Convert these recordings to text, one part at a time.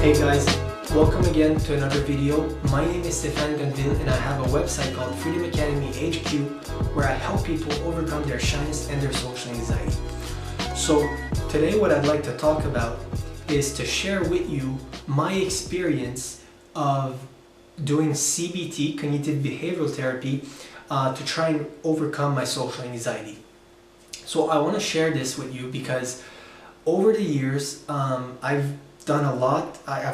Hey guys, welcome again to another video. My name is Stéphane Gonville and I have a website called Freedom Academy HQ where I help people overcome their shyness and their social anxiety. So today what I'd like to talk about is to share with you my experience of doing CBT, Cognitive Behavioral Therapy, to try and overcome my social anxiety. So I want to share this with you because over the years I've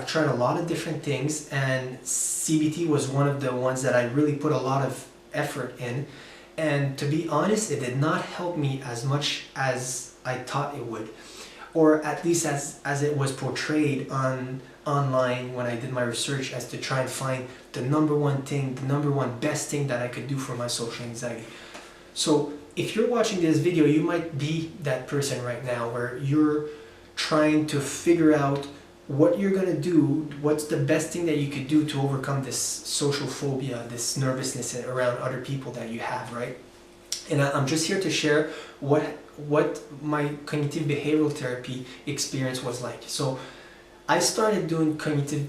tried a lot of different things, and CBT was one of the ones that I really put a lot of effort in, and to be honest, it did not help me as much as I thought it would, or at least as it was portrayed online when I did my research as to try and find the number one best thing that I could do for my social anxiety. So if you're watching this video, you might be that person right now where you're trying to figure out what you're gonna do, what's the best thing that you could do to overcome this social phobia, this nervousness around other people that you have, right? And I'm just here to share what my cognitive behavioral therapy experience was like. So I started doing cognitive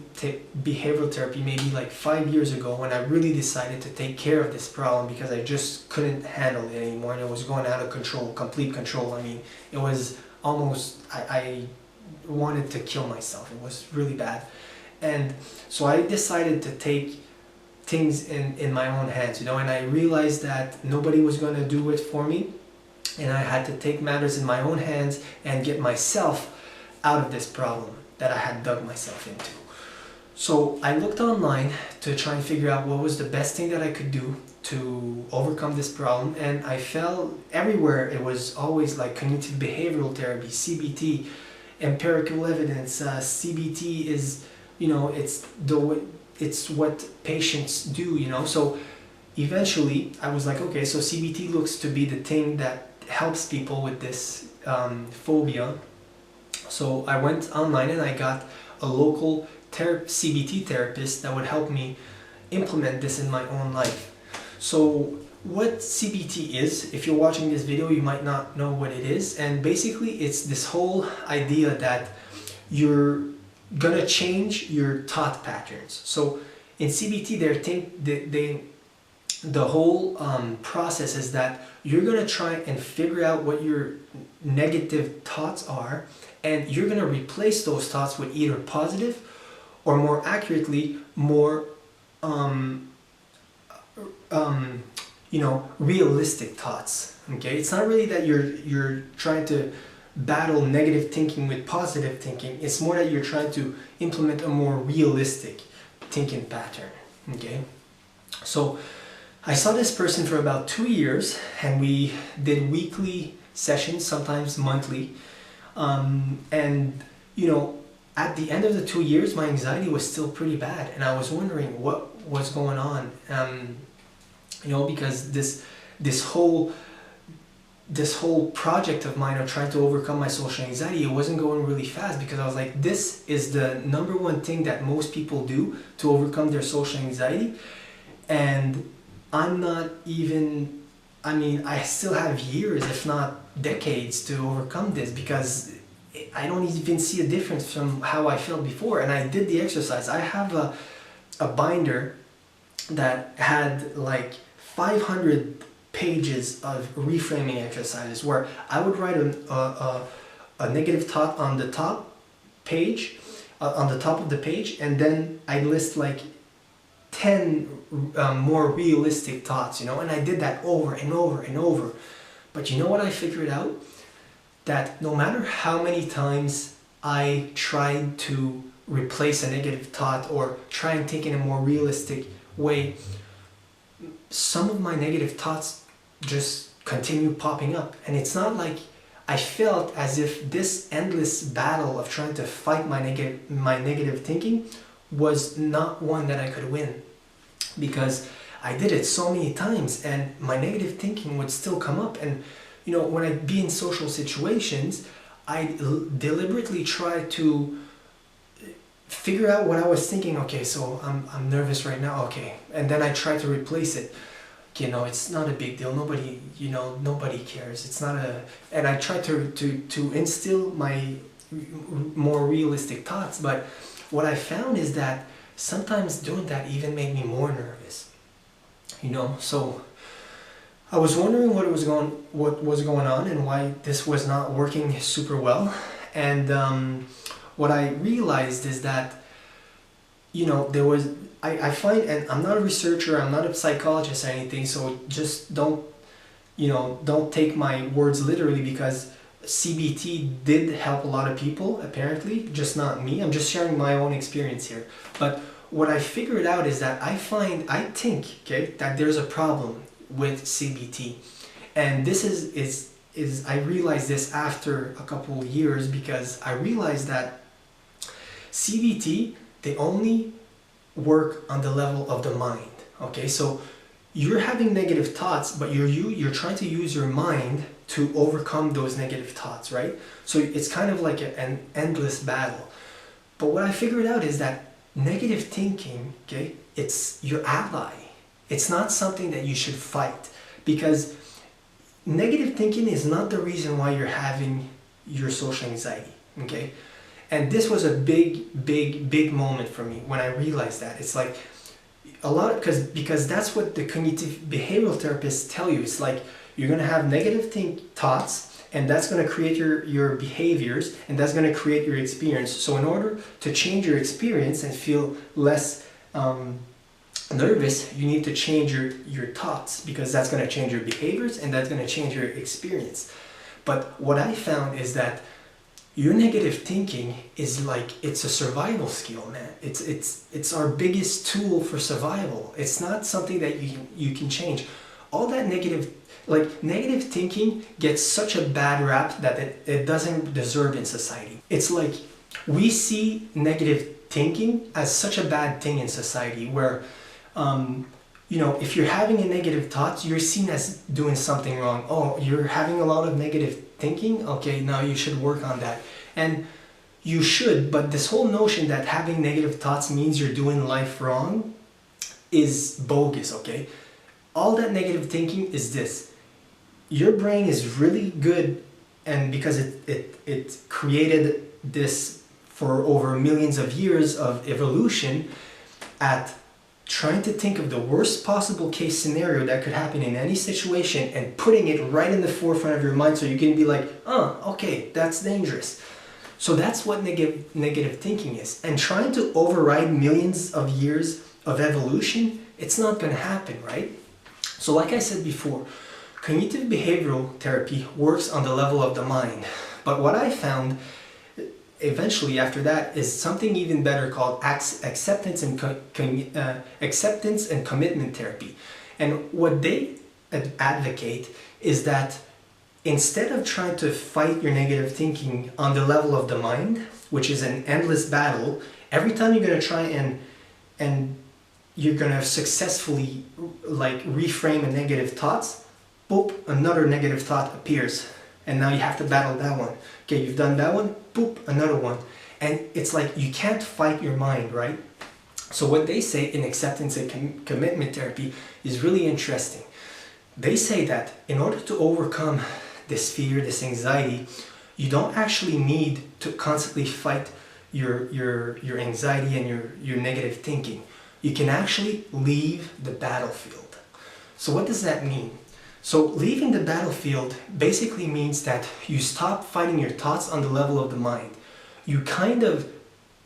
behavioral therapy maybe like 5 years ago when I really decided to take care of this problem because I just couldn't handle it anymore and it was going out of control, complete control. I mean, it was almost, I wanted to kill myself. It was really bad. And so I decided to take things in my own hands, and I realized that nobody was going to do it for me, and I had to take matters in my own hands and get myself out of this problem that I had dug myself into. So I looked online to try and figure out what was the best thing that I could do to overcome this problem, and I felt everywhere it was always like cognitive behavioral therapy, CBT, empirical evidence. CBT is, it's what patients do, So eventually I was like, okay, so CBT looks to be the thing that helps people with this phobia. So I went online and I got a local CBT therapist that would help me implement this in my own life. So what CBT is, if you're watching this video, you might not know what it is. And basically it's this whole idea that you're gonna change your thought patterns. So in CBT, the whole process is that you're gonna try and figure out what your negative thoughts are, and you're gonna replace those thoughts with either positive or, more accurately, more realistic thoughts. Okay, it's not really that you're trying to battle negative thinking with positive thinking. It's more that you're trying to implement a more realistic thinking pattern. Okay, so I saw this person for about 2 years, and we did weekly sessions, sometimes monthly, and at the end of the 2 years, my anxiety was still pretty bad, and I was wondering what was going on. Because this whole project of mine of trying to overcome my social anxiety, it wasn't going really fast, because I was like, this is the number one thing that most people do to overcome their social anxiety, and I'm not even, I still have years, if not decades, to overcome this, because I don't even see a difference from how I felt before. And I did the exercise. I have a binder that had like 500 pages of reframing exercises where I would write a negative thought on the top page, on the top of the page, and then I'd list like 10 more realistic thoughts, and I did that over and over and over. But you know what I figured out? That no matter how many times I tried to replace a negative thought or try and think in a more realistic way, some of my negative thoughts just continue popping up. And it's not like I felt as if this endless battle of trying to fight my negative thinking was not one that I could win, because I did it so many times and my negative thinking would still come up. And when I'd be in social situations, I deliberately try to figure out what I was thinking. Okay, so I'm nervous right now. Okay, and then I try to replace it. It's not a big deal. Nobody cares. It's not and I try to instill my more realistic thoughts, but what I found is that sometimes doing that even made me more nervous. So I was wondering what was going on and why this was not working super well. And what I realized is that, I find, and I'm not a researcher, I'm not a psychologist or anything, so just don't take my words literally, because CBT did help a lot of people, apparently, just not me. I'm just sharing my own experience here. But what I figured out is that I think, that there's a problem with CBT. And this is I realized this after a couple of years, because I realized that CBT, they only work on the level of the mind. Okay, so you're having negative thoughts, but you're trying to use your mind to overcome those negative thoughts, right? So it's kind of like an endless battle. But what I figured out is that negative thinking, it's your ally. It's not something that you should fight, because negative thinking is not the reason why you're having your social anxiety, okay? And this was a big moment for me when I realized that. It's like a lot, because that's what the cognitive behavioral therapists tell you. It's like you're going to have negative thoughts, and that's going to create your behaviors, and that's going to create your experience. So in order to change your experience and feel less nervous, you need to change your thoughts, because that's going to change your behaviors and that's going to change your experience. But what I found is that your negative thinking is like, it's a survival skill, man. It's our biggest tool for survival. It's not something that you can change. All that negative thinking gets such a bad rap that it doesn't deserve in society. It's like we see negative thinking as such a bad thing in society, where if you're having a negative thought, you're seen as doing something wrong. Oh, you're having a lot of negative thinking? Okay, now you should work on that. And you should, but this whole notion that having negative thoughts means you're doing life wrong is bogus, okay? All that negative thinking is this. Your brain is really good, and because it created this for over millions of years of evolution, at trying to think of the worst possible case scenario that could happen in any situation and putting it right in the forefront of your mind, so you can be like, oh, okay, that's dangerous. So that's what negative thinking is. And trying to override millions of years of evolution, it's not going to happen, right? So like I said before, cognitive behavioral therapy works on the level of the mind. But what I found eventually after that is something even better called acceptance and commitment therapy. And what they advocate is that instead of trying to fight your negative thinking on the level of the mind, which is an endless battle, every time you're going to try and you're going to successfully reframe a negative thoughts, boop, another negative thought appears. And now you have to battle that one. Okay, you've done that one, boop, another one. And it's like you can't fight your mind, right? So what they say in acceptance and commitment therapy is really interesting. They say that in order to overcome this fear, this anxiety, you don't actually need to constantly fight your anxiety and your negative thinking. You can actually leave the battlefield. So what does that mean? So leaving the battlefield basically means that you stop fighting your thoughts on the level of the mind. You kind of,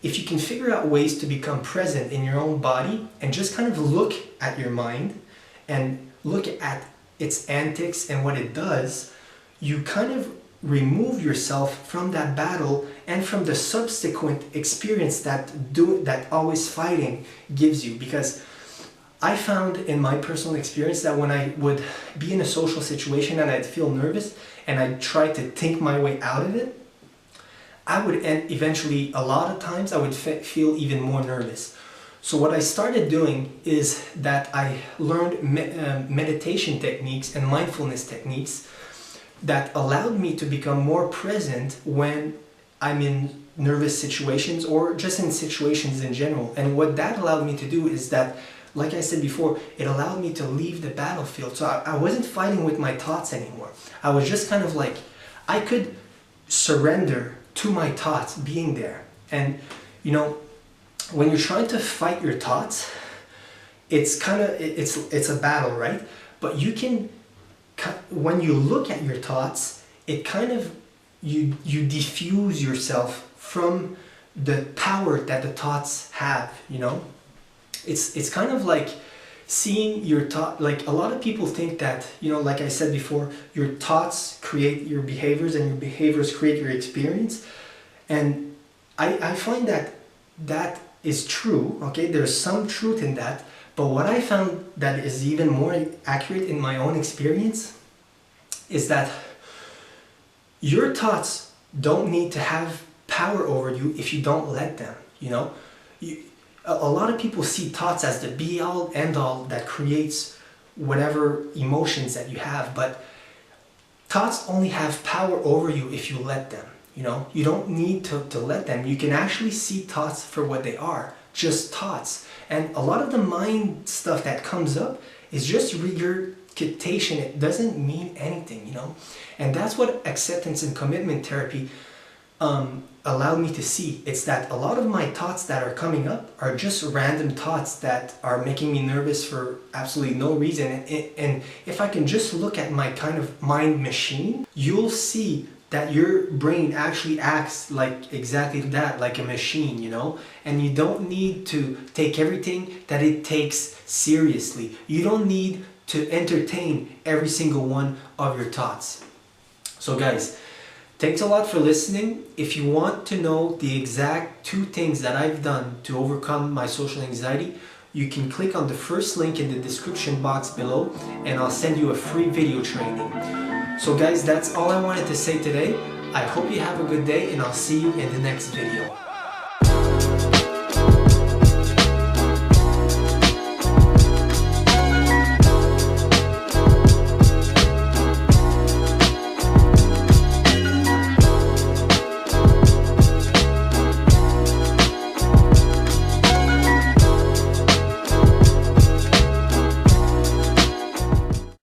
if you can figure out ways to become present in your own body and just kind of look at your mind and look at its antics and what it does, you kind of remove yourself from that battle and from the subsequent experience that always fighting gives you. Because I found in my personal experience that when I would be in a social situation and I'd feel nervous and I'd try to think my way out of it, I would eventually, a lot of times, I would feel even more nervous. So what I started doing is that I learned meditation techniques and mindfulness techniques that allowed me to become more present when I'm in nervous situations or just in situations in general. And what that allowed me to do is that, like I said before, it allowed me to leave the battlefield. So I wasn't fighting with my thoughts anymore. I was just kind of like, I could surrender to my thoughts being there. And, when you're trying to fight your thoughts, it's kind of, it's a battle, right? But you can, when you look at your thoughts, it kind of, you diffuse yourself from the power that the thoughts have, you know? It's kind of like seeing your thought, like a lot of people think that, you know, like I said before, your thoughts create your behaviors and your behaviors create your experience. And I find that that is true, okay? There's some truth in that. But what I found that is even more accurate in my own experience is that your thoughts don't need to have power over you if you don't let them, you know? A lot of people see thoughts as the be-all, end-all that creates whatever emotions that you have, but thoughts only have power over you if you let them, you know? You don't need to let them. You can actually see thoughts for what they are, just thoughts. And a lot of the mind stuff that comes up is just regurgitation. It doesn't mean anything, you know? And that's what acceptance and commitment therapy allowed me to see. It's that a lot of my thoughts that are coming up are just random thoughts that are making me nervous for absolutely no reason. And if I can just look at my kind of mind machine, you'll see that your brain actually acts like exactly that, like a machine, you know? And you don't need to take everything that it takes seriously. You don't need to entertain every single one of your thoughts. So guys, thanks a lot for listening. If you want to know the exact 2 things that I've done to overcome my social anxiety, you can click on the first link in the description box below and I'll send you a free video training. So guys, that's all I wanted to say today. I hope you have a good day and I'll see you in the next video.